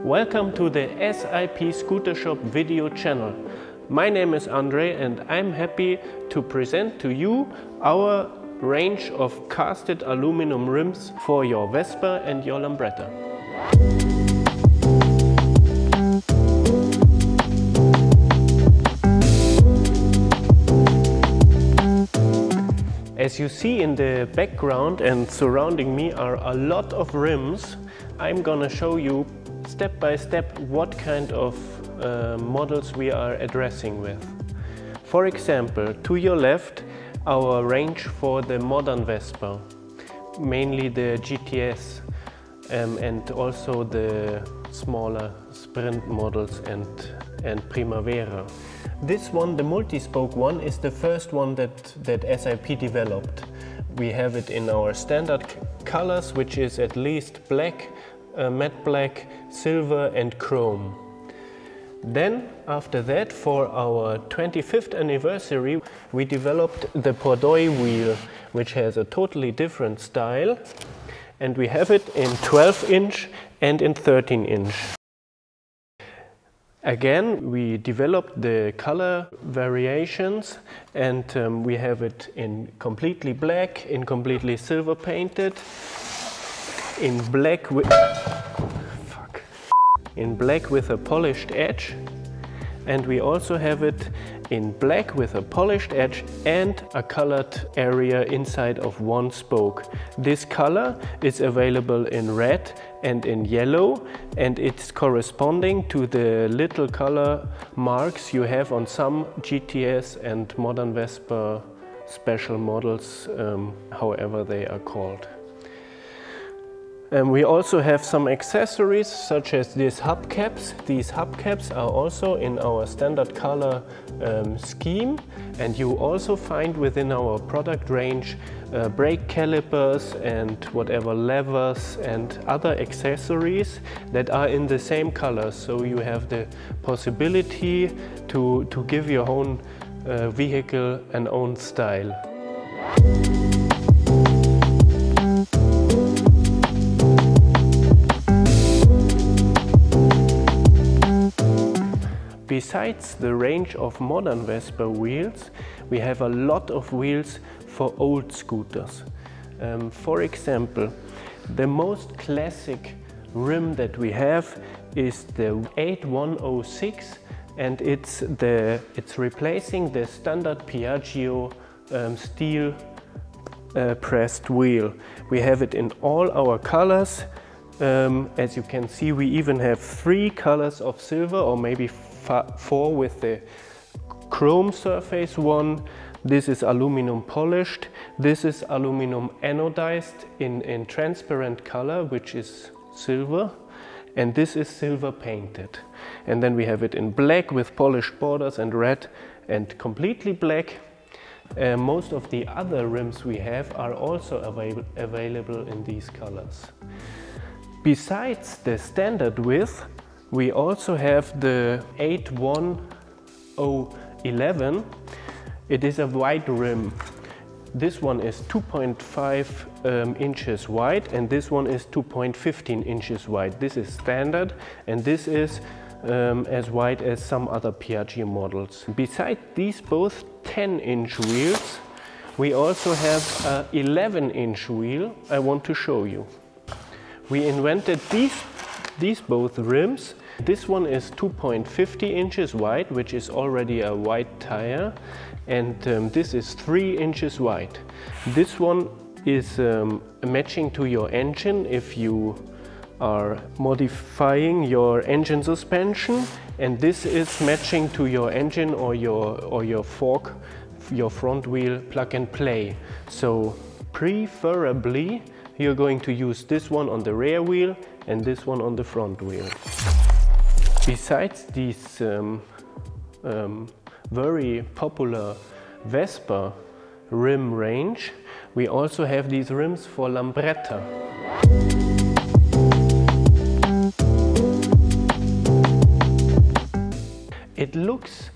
Welcome to the SIP Scooter Shop video channel. My name is Andre and I'm happy to present to you our range of casted aluminum rims for your Vespa and your Lambretta. As you see in the background and surrounding me are a lot of rims. I'm gonna show you step by step what kind of models we are addressing with. For example, to your left, our range for the modern Vespa, mainly the GTS and also the smaller Sprint models and Primavera. This one, the multi-spoke one, is the first one that SIP developed. We have it in our standard colors, which is at least black, matte black, silver and chrome. Then, after that, for our 25th anniversary, we developed the Pordoi wheel, which has a totally different style. And we have it in 12-inch and in 13-inch. Again, we developed the color variations and we have it in completely black, in completely silver painted, in black with a polished edge, and we also have it in black with a polished edge and a colored area inside of one spoke. This color is available in red and in yellow, and it's corresponding to the little color marks you have on some GTS and modern Vespa special models, however they are called. We also have some accessories such as these hubcaps. These hubcaps are also in our standard color scheme, and you also find within our product range brake calipers and whatever levers and other accessories that are in the same color, so you have the possibility to give your own vehicle an own style. Besides the range of modern Vespa wheels, we have a lot of wheels for old scooters. For example, the most classic rim that we have is the 8106, and it's replacing the standard Piaggio steel pressed wheel. We have it in all our colors. As you can see, we even have 3 colors of silver, or maybe 4 with the chrome surface one. This is aluminum polished. This is aluminum anodized in transparent color, which is silver. And this is silver painted. And then we have it in black with polished borders and red and completely black. Most of the other rims we have are also available in these colors. Besides the standard width, we also have the 81011. It is a wide rim. This one is 2.5 inches wide, and this one is 2.15 inches wide. This is standard, and this is as wide as some other Piaggio models. Besides these both 10-inch wheels, we also have an 11-inch wheel I want to show you. We invented these both rims. This one is 2.50 inches wide, which is already a wide tire, and this is 3 inches wide. This one is matching to your engine if you are modifying your engine suspension, and this is matching to your engine or your fork, your front wheel plug and play. So preferably you're going to use this one on the rear wheel and this one on the front wheel. Besides these very popular Vespa rim range, we also have these rims for Lambretta. It looks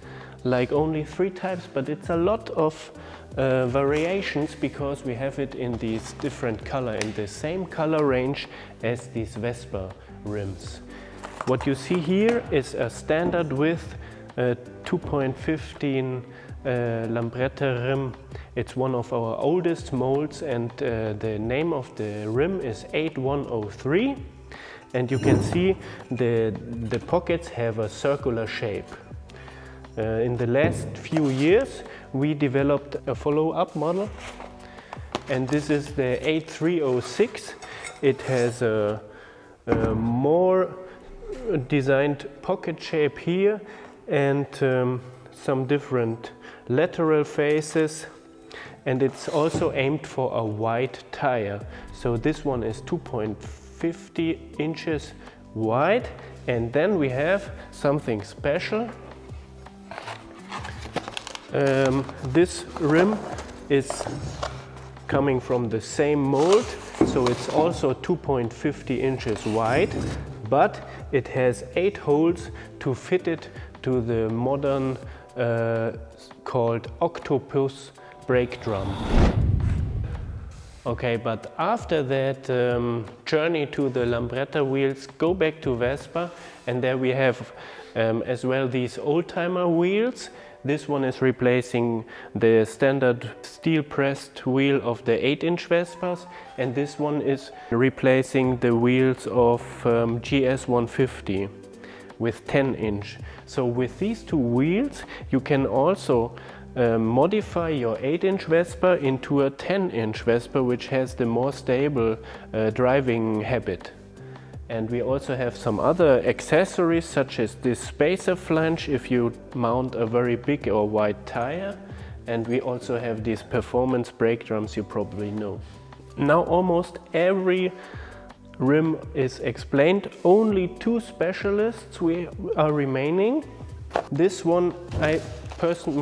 like only 3 types, but it's a lot of variations because we have it in these different color, in the same color range as these Vespa rims. What you see here is a standard width 2.15 Lambretta rim. It's one of our oldest molds, and the name of the rim is 8103. And you can see the pockets have a circular shape. In the last few years we developed a follow-up model, and this is the 8306. It has a more designed pocket shape here and some different lateral faces, and it's also aimed for a wide tire. So this one is 2.50 inches wide, and then we have something special. This rim is coming from the same mold, so it's also 2.50 inches wide, but it has 8 holes to fit it to the modern called Octopus brake drum. Okay, but after that journey to the Lambretta wheels, go back to Vespa, and there we have as well these oldtimer wheels. This one is replacing the standard steel pressed wheel of the 8-inch Vespas, and this one is replacing the wheels of GS 150 with 10-inch. So with these two wheels you can also modify your 8-inch Vespa into a 10-inch Vespa, which has the more stable driving habit. And we also have some other accessories, such as this spacer flange if you mount a very big or wide tire. And we also have these performance brake drums you probably know. Now almost every rim is explained. Only 2 specialists we are remaining. This one, my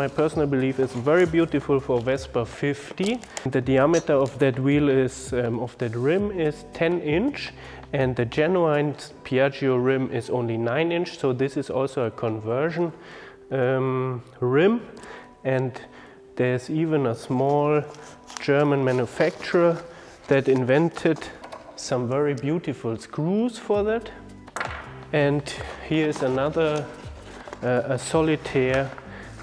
personal belief, is very beautiful for Vespa 50. The diameter of that wheel is, of that rim is 10-inch. And the genuine Piaggio rim is only 9-inch, so this is also a conversion rim. And there's even a small German manufacturer that invented some very beautiful screws for that. And here's another a Solitaire.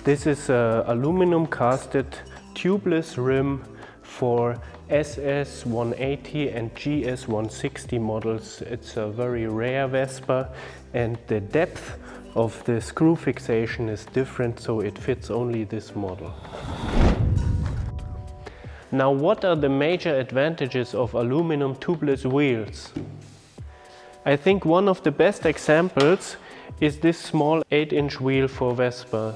This is a aluminum casted tubeless rim for SS 180 and GS 160 models. It's a very rare Vespa, and the depth of the screw fixation is different, so it fits only this model. Now, what are the major advantages of aluminum tubeless wheels? I think one of the best examples is this small 8-inch wheel for Vespa.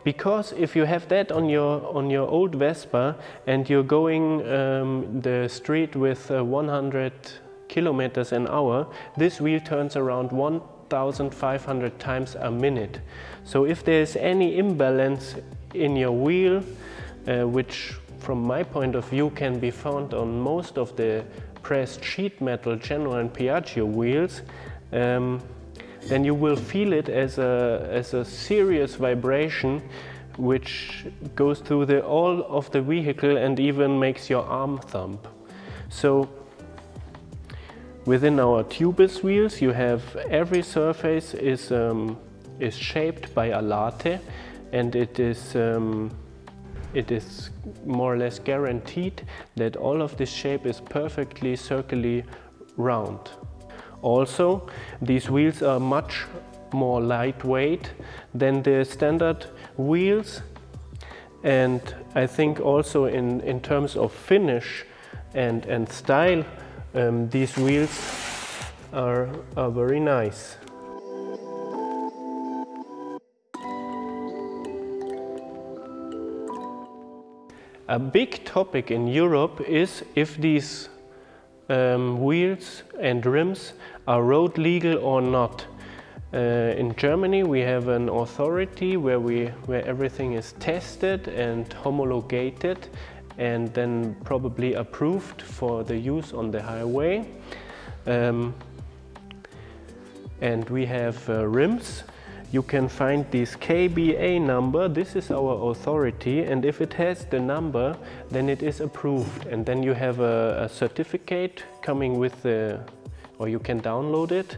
Because if you have that on your old Vespa and you're going the street with 100 kilometers an hour, this wheel turns around 1,500 times a minute. So if there's any imbalance in your wheel, which from my point of view can be found on most of the pressed sheet metal genuine Piaggio wheels, then you will feel it as a serious vibration which goes through all of the vehicle and even makes your arm thump. So within our tubeless wheels you have every surface is shaped by a latte, and it is more or less guaranteed that all of this shape is perfectly circularly round. Also, these wheels are much more lightweight than the standard wheels, and I think also in terms of finish and style, these wheels are very nice. A big topic in Europe is if these wheels and rims are road legal or not. In Germany we have an authority where everything is tested and homologated and then probably approved for the use on the highway. And we have rims. You can find this KBA number. This is our authority, and if it has the number, then it is approved. And then you have a certificate coming with or you can download it,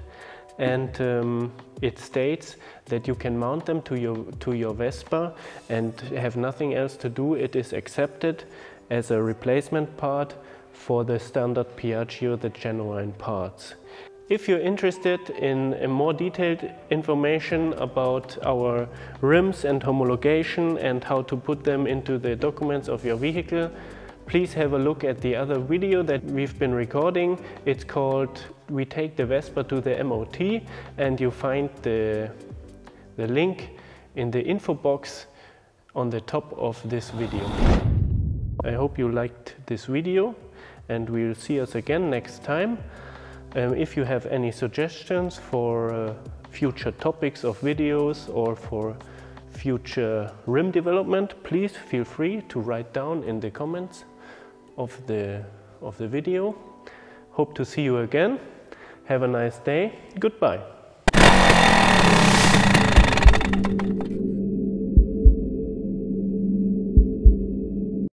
and it states that you can mount them to your Vespa and have nothing else to do. It is accepted as a replacement part for the standard Piaggio, the genuine parts. If you're interested in more detailed information about our rims and homologation and how to put them into the documents of your vehicle, please have a look at the other video that we've been recording. It's called We Take the Vespa to the MOT, and you find the link in the info box on the top of this video. I hope you liked this video, and we'll see us again next time. If you have any suggestions for future topics of videos or for future rim development, please feel free to write down in the comments of the video. Hope to see you again. Have a nice day. Goodbye.